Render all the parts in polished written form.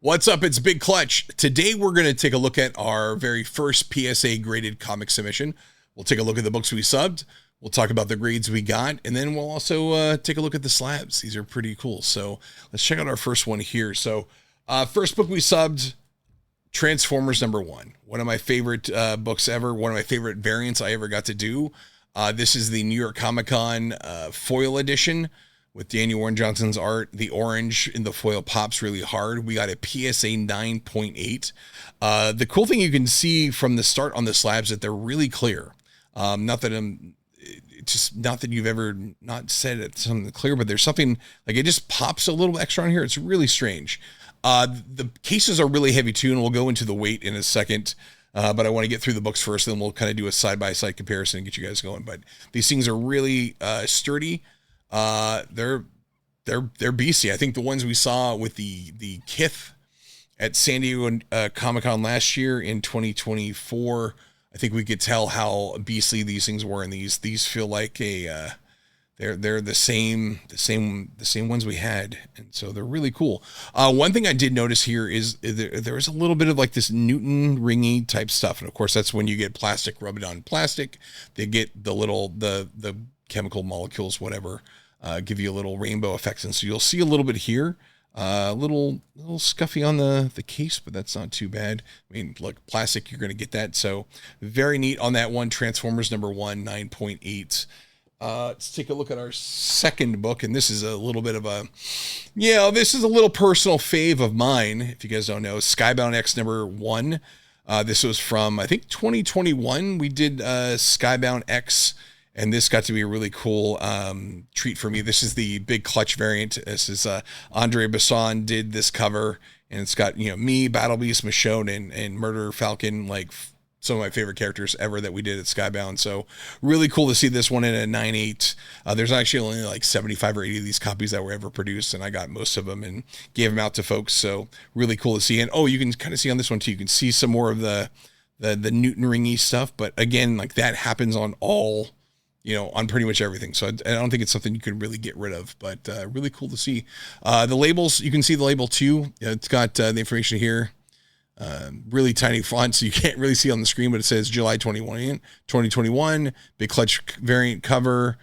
What's up? It's Big Clutch. Today we're going to take a look at our very first PSA graded comic submission. We'll take a look at the books we subbed. We'll talk about the grades we got, and then we'll also take a look at the slabs. These are pretty cool. So let's check out our first one here. So first book we subbed, Transformers #1. One of my favorite books ever. One of my favorite variants I ever got to do. This is the New York Comic Con foil edition with Daniel Warren Johnson's art. The orange in the foil pops really hard. We got a PSA 9.8. The cool thing you can see from the start on the slabs that they're really clear. Not that you've ever not said it's something clear, but there's something like it just pops a little extra on here. It's really strange. The cases are really heavy too, and we'll go into the weight in a second. But I want to get through the books first, then we'll kind of do a side-by-side comparison and get you guys going. But these things are really sturdy. They're beastly. I think the ones we saw with the Kith at San Diego Comic-Con last year in 2024, I think we could tell how beastly these things were, and these feel like they're the same ones we had, and so they're really cool. One thing I did notice here is there is a little bit of like this Newton ringy type stuff, and of course that's when you get plastic rubbed on plastic. They get the chemical molecules, whatever, give you a little rainbow effects, and so you'll see a little bit here. A little scuffy on the case, but that's not too bad. I mean, look, plastic, you're going to get that. So very neat on that one. Transformers #1, 9.8. Let's take a look at our second book. And this is a little bit of this is a little personal fave of mine. If you guys don't know, Skybound X #1. This was from, I think, 2021. We did Skybound X. And this got to be a really cool treat for me. This is the Big Clutch variant. This is Andre Besson did this cover, and it's got me, Battle Beast, Michonne, and Murder Falcon, like some of my favorite characters ever that we did at Skybound. So really cool to see this one in a 9.8. There's actually only like 75 or 80 of these copies that were ever produced, and I got most of them and gave them out to folks. So really cool to see. And you can kind of see on this one too. You can see some more of the Newton ringy stuff, but again, like that happens on all. On pretty much everything. So I don't think it's something you can really get rid of, but really cool to see. The labels, you can see the label too. It's got the information here, really tiny font, so you can't really see on the screen, but it says July 2021, Big Clutch variant cover,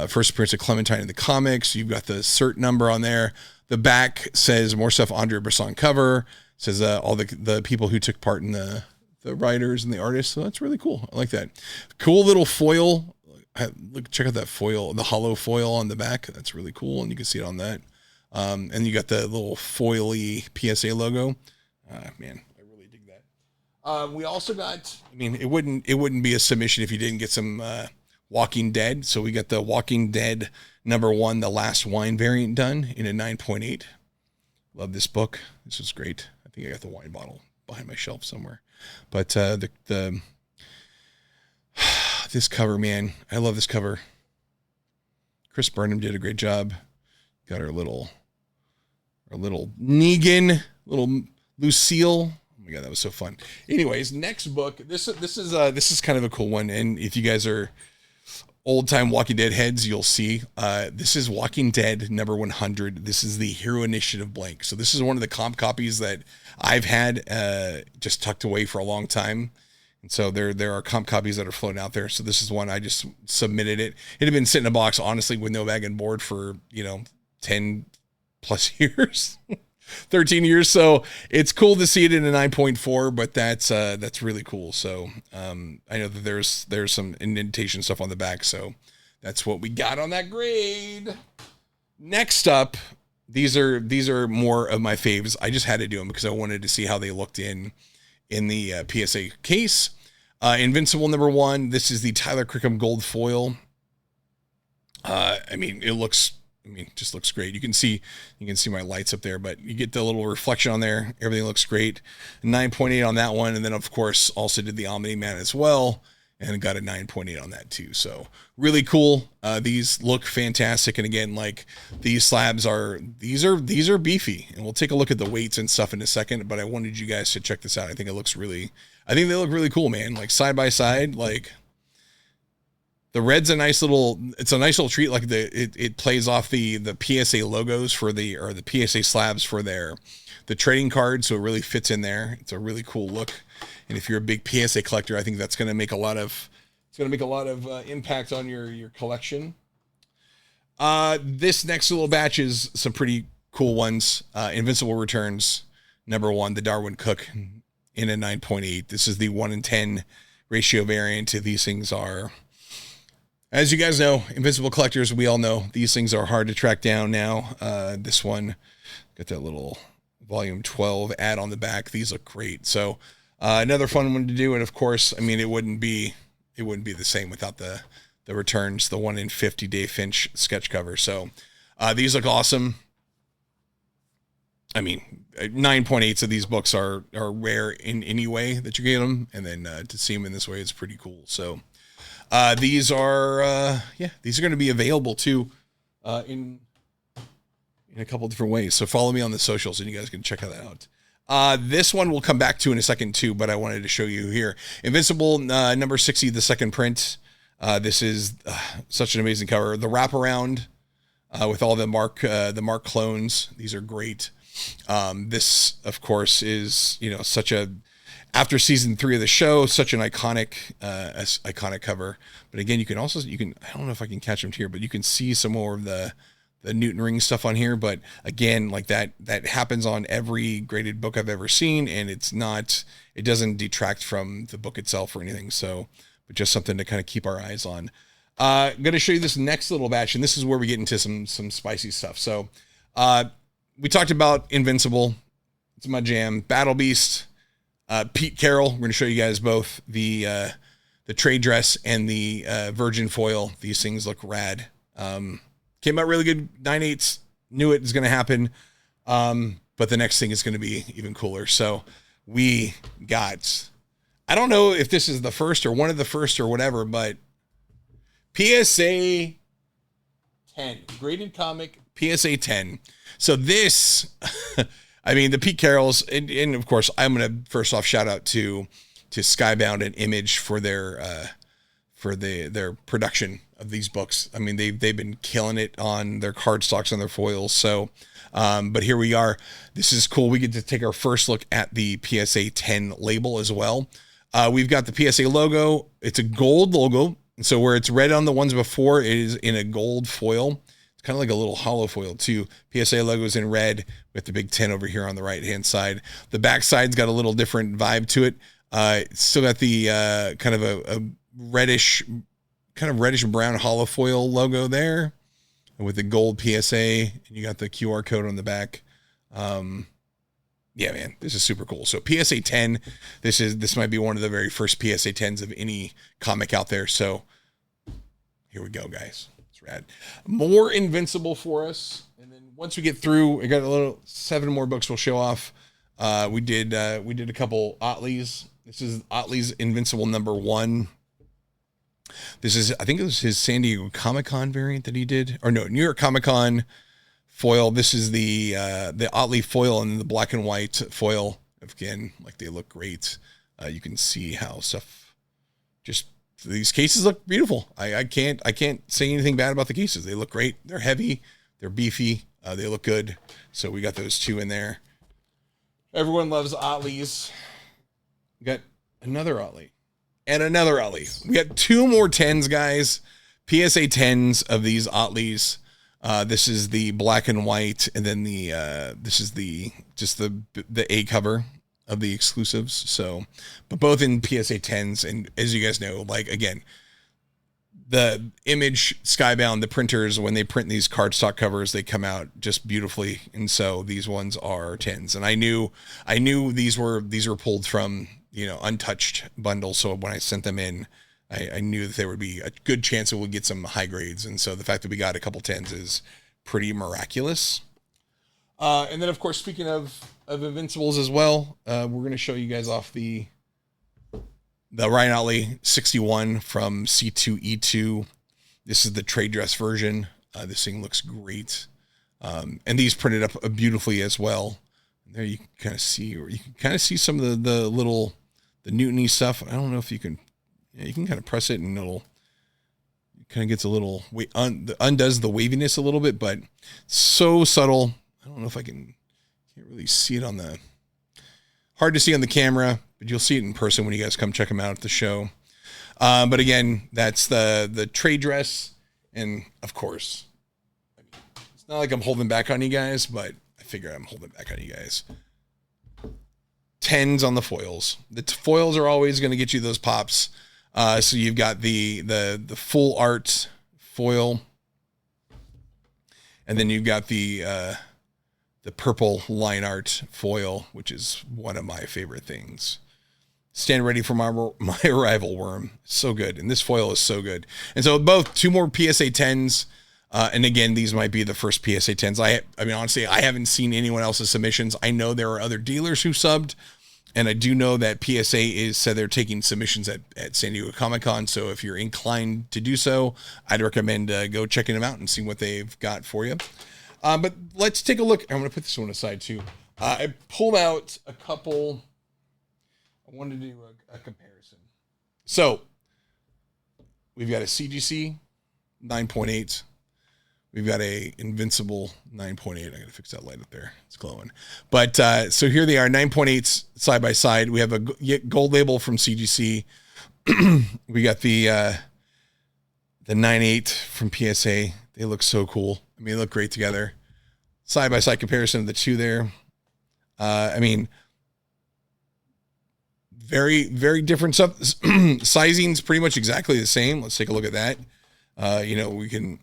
first appearance of Clementine in the comics. You've got the cert number on there. The back says more stuff, Andre Bresson cover, says all the people who took part in the writers and the artists. So that's really cool. I like that. Cool little foil. Look, check out that foil, the hollow foil on the back. That's really cool, and you can see it on that. And you got the little foily PSA logo. Man, I really dig that. We also got. I mean, it wouldn't be a submission if you didn't get some Walking Dead. So we got the Walking Dead #1, The Last Wine variant done in a 9.8. Love this book. This is great. I think I got the wine bottle behind my shelf somewhere, but this cover, man, I love this cover. Chris Burnham did a great job. Got our little Negan, little Lucille. Oh my god, that was so fun. Anyways, next book. This is kind of a cool one, and if you guys are old time Walking Dead heads, you'll see. This is Walking Dead #100. This is the Hero Initiative blank. So this is one of the comp copies that I've had just tucked away for a long time. And so there are comp copies that are floating out there. So this is one I just submitted it. It had been sitting in a box, honestly, with no bag and board for 10 plus years, 13 years. So it's cool to see it in a 9.4, but that's really cool. So I know that there's some indentation stuff on the back. So that's what we got on that grade. Next up, these are more of my faves. I just had to do them because I wanted to see how they looked in the PSA case. Invincible #1. This is the Tyler Crickham gold foil. Just looks great. You can see my lights up there, but you get the little reflection on there. Everything looks great. 9.8 on that one. And then of course also did the Omni-Man as well, and got a 9.8 on that too. So really cool. These look fantastic. And again, like these slabs are beefy, and we'll take a look at the weights and stuff in a second, but I wanted you guys to check this out. I think they look really cool, man. Like side by side, like the red's a nice little treat. Like it plays off the PSA logos for the PSA slabs for their the trading card, so it really fits in there. It's a really cool look. And if you're a big PSA collector, I think that's going to make a lot of impact on your collection. This next little batch is some pretty cool ones. Invincible Returns, #1, the Darwin Cook in a 9.8. This is the 1-in-10 ratio variant. These things are, as you guys know, Invincible collectors, we all know these things are hard to track down now. This one got that little volume 12 ad on the back. These look great. So another fun one to do. And of course, I mean, it wouldn't be the same without the returns, the 1-in-50 Dave Finch sketch cover. So these look awesome. I mean, 9.8s of these books are rare in any way that you get them. And then to see them in this way is pretty cool. So these are going to be available too in a couple different ways. So follow me on the socials and you guys can check that out. This one we'll come back to in a second too, but I wanted to show you here. Invincible number 60, the second print. This is such an amazing cover. The wraparound with all the Mark clones. These are great. This of course is, such a, after season 3 of the show, such an iconic cover. But again, you can, I don't know if I can catch them here, but you can see some more of the Newton ring stuff on here. But again, like that happens on every graded book I've ever seen. And it doesn't detract from the book itself or anything. So, but just something to kind of keep our eyes on. I'm going to show you this next little batch. And this is where we get into some spicy stuff. So, we talked about Invincible. It's my jam. Battle Beast, Pete Carroll. We're going to show you guys both the trade dress and the virgin foil. These things look rad. Came out really good. 9/8. Knew it was going to happen. But the next thing is going to be even cooler. So we got, I don't know if this is the first or one of the first or whatever, but PSA 10, graded comic PSA 10. So this, I mean, the Pete Carrolls, and of course, I'm going to first off shout out to Skybound and Image for their production of these books. I mean, they've been killing it on their cardstocks and their foils. So, but here we are. This is cool. We get to take our first look at the PSA 10 label as well. We've got the PSA logo. It's a gold logo. So where it's red on the ones before, it is in a gold foil. Kind of like a little hollow foil too. PSA logo is in red with the big 10 over here on the right hand side. The back side's got a little different vibe to it. It's still got the kind of a reddish brown hollow foil logo there with the gold PSA, and you got the QR code on the back. Yeah, man, this is super cool. So PSA 10, this might be one of the very first PSA 10s of any comic out there. So here we go, guys. Rad. More Invincible for us, and then once we get through, I got 7 more books we'll show off. We did a couple Otley's. This is Otley's Invincible #1. This is, I think it was his San Diego Comic-Con variant that he did, or no, New York Comic-Con foil. This is the Otley foil and the black and white foil. Again, like they look great. You can see how stuff just. These cases look beautiful. I can't say anything bad about the cases. They look great. They're heavy. They're beefy. They look good. So we got those 2 in there. Everyone loves Otley's. We got another Otley and another Otley. We got 2 more 10s, guys. PSA 10s of these Otley's. This is the black and white, and then this is the A cover of the exclusives. So, but both in PSA 10s. And as you guys know, like, again, the Image, Skybound, the printers, when they print these cardstock covers, they come out just beautifully. And so these ones are 10s. And I knew these were pulled from, untouched bundles. So when I sent them in, I knew that there would be a good chance that we'll get some high grades. And so the fact that we got a couple 10s is pretty miraculous. And then of course, speaking of Invincibles as well, we're going to show you guys off the Ryan Otley 61 from C2E2. This is the trade dress version. This thing looks great. And these printed up beautifully as well. There you can kind of see some of the little, the Newton-y stuff. I don't know if you can kind of press it and it kind of gets a little, undoes the waviness a little bit, but so subtle. I don't know if I can Can't really see it on the, hard to see on the camera, but you'll see it in person when you guys come check them out at the show. But again, that's the trade dress. And of course, it's not like I'm holding back on you guys, but I figure I'm holding back on you guys. 10s on the foils. The foils are always going to get you those pops. So you've got the full art foil, and then you've got the purple line art foil, which is one of my favorite things. Stand ready for my arrival, worm. So good. And this foil is so good. And so both 2 more PSA 10s. And again, these might be the first PSA 10s. I mean, honestly, I haven't seen anyone else's submissions. I know there are other dealers who subbed, and I do know that PSA said they're taking submissions at San Diego Comic-Con. So if you're inclined to do so, I'd recommend go checking them out and see what they've got for you. But let's take a look. I'm going to put this one aside too. I pulled out a couple. I wanted to do a comparison. So we've got a CGC 9.8. We've got a Invincible 9.8. I got to fix that light up there. It's glowing. But so here they are, 9.8s side by side. We have a gold label from CGC. We got the 9.8 from PSA. They look so cool. I mean, they look great together. Side by side comparison of the two there. I mean, very, very different stuff. Sizing's pretty much exactly the same. Let's take a look at that. You know, we can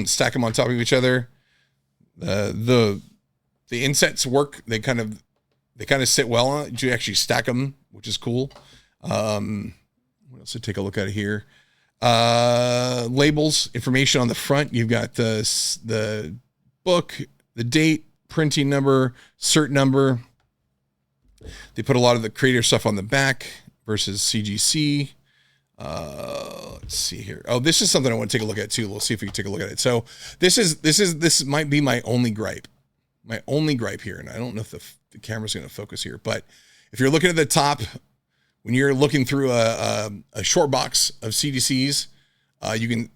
stack them on top of each other. The insets work. They kind of sit well on it. You actually stack them, which is cool. What else to take a look at here? Labels, information on the front. You've got the book, the date, printing number, cert number. They put a lot of the creator stuff on the back versus CGC. Let's see here. Oh, this is something I want to take a look at too. We'll see if we can take a look at it. So this might be my only gripe here. And I don't know if the camera's going to focus here, but if you're looking at the top, when you're looking through a short box of CGCs, you can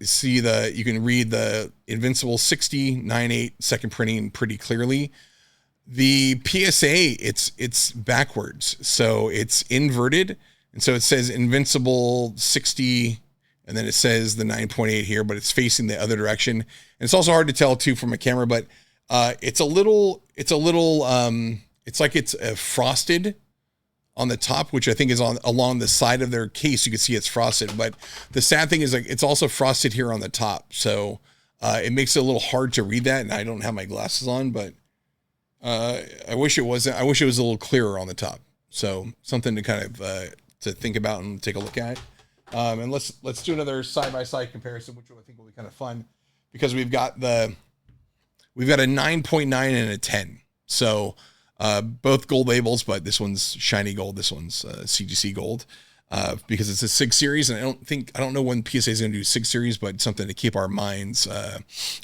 read the Invincible 60 9.8 second printing pretty clearly. The PSA, it's backwards, so it's inverted, and so it says Invincible 60, and then it says the 9.8 here, but it's facing the other direction. And it's also hard to tell too from a camera, but it's like it's frosted on the top, which I think is along the side of their case. You can see it's frosted, but the sad thing is like it's also frosted here on the top, so it makes it a little hard to read that. And I don't have my glasses on, but I wish it wasn't. I wish it was a little clearer on the top. So something to kind of to think about and take a look at. And let's do another side by side comparison, which I think will be kind of fun because we've got a 9.9 and a 10. So both gold labels, but this one's shiny gold. This one's CGC gold. Because it's a 6 series, and I don't know when PSA is going to do 6 series, but something to keep our minds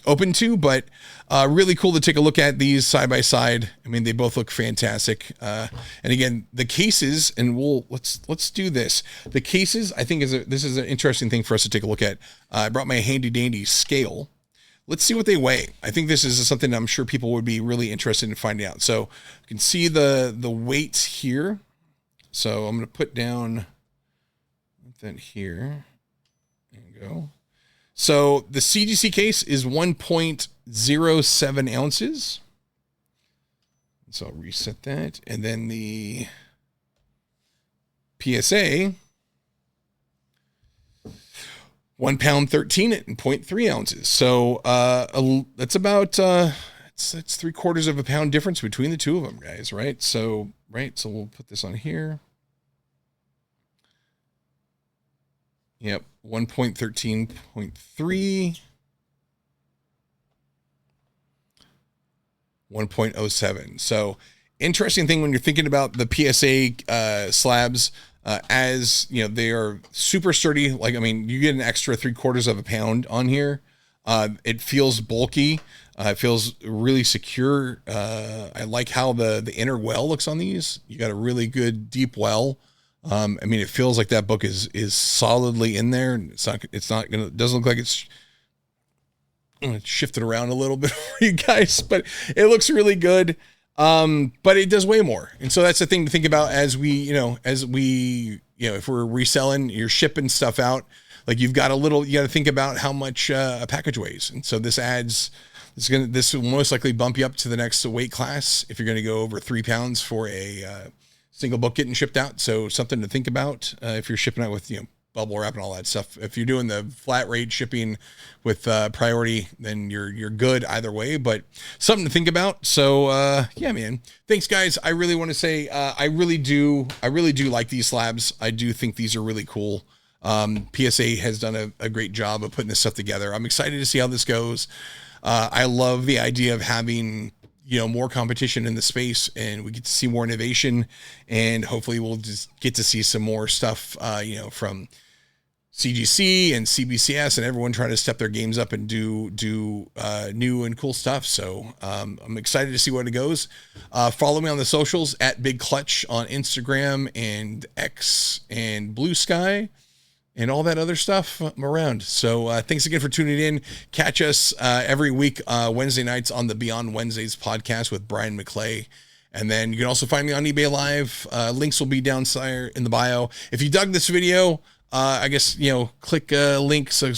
open to. But really cool to take a look at these side by side. I mean, they both look fantastic. And again, the cases, and let's do this. The cases, I think this is an interesting thing for us to take a look at. I brought my handy dandy scale. Let's see what they weigh. I think this is something I'm sure people would be really interested in finding out. So you can see the weight here. So I'm going to put down that here. There you go. So the CGC case is 1.07 ounces. So I'll reset that. And then the PSA, 1 pound 13 and 0.3 ounces. So that's about it's 3/4 of a pound difference between the two of them, guys. Right. So we'll put this on here. Yep, 1.13.3, 1.07. So interesting thing when you're thinking about the PSA slabs, as you know, they are super sturdy. Like, I mean, you get an extra 3/4 of a pound on here. It feels bulky. It feels really secure. I like how the inner well looks on these. You got a really good deep well. I mean, it feels like that book is solidly in there, and it doesn't look like it's shifted around a little bit for you guys, but it looks really good. But it does way more. And so that's the thing to think about as we, if we're reselling, you're shipping stuff out, like you got to think about how much a package weighs. And so this will most likely bump you up to the next weight class if you're going to go over 3 pounds for a single book getting shipped out. So something to think about if you're shipping out with, bubble wrap and all that stuff. If you're doing the flat rate shipping with priority, then you're good either way, but something to think about. So yeah, man, thanks guys. I really want to say I really do like these slabs. I do think these are really cool. PSA has done a great job of putting this stuff together. I'm excited to see how this goes. I love the idea of having more competition in the space, and we get to see more innovation, and hopefully we'll just get to see some more stuff from CGC and CBCS and everyone trying to step their games up and do new and cool stuff. So I'm excited to see where it goes. Follow me on the socials at Big Clutch on Instagram and X and Blue Sky and all that other stuff around. So thanks again for tuning in. Catch us every week Wednesday nights on the Beyond Wednesdays podcast with Brian McClay. And then you can also find me on eBay Live. Links will be down there in the bio. If you dug this video, I guess, click a link, so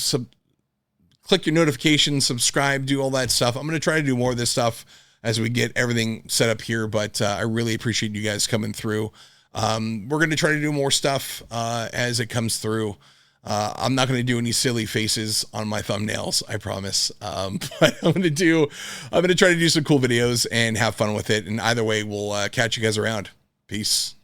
click your notifications, subscribe, do all that stuff. I'm going to try to do more of this stuff as we get everything set up here, but I really appreciate you guys coming through. We're going to try to do more stuff as it comes through. I'm not going to do any silly faces on my thumbnails, I promise. But I'm going to try to do some cool videos and have fun with it. And either way, we'll catch you guys around. Peace.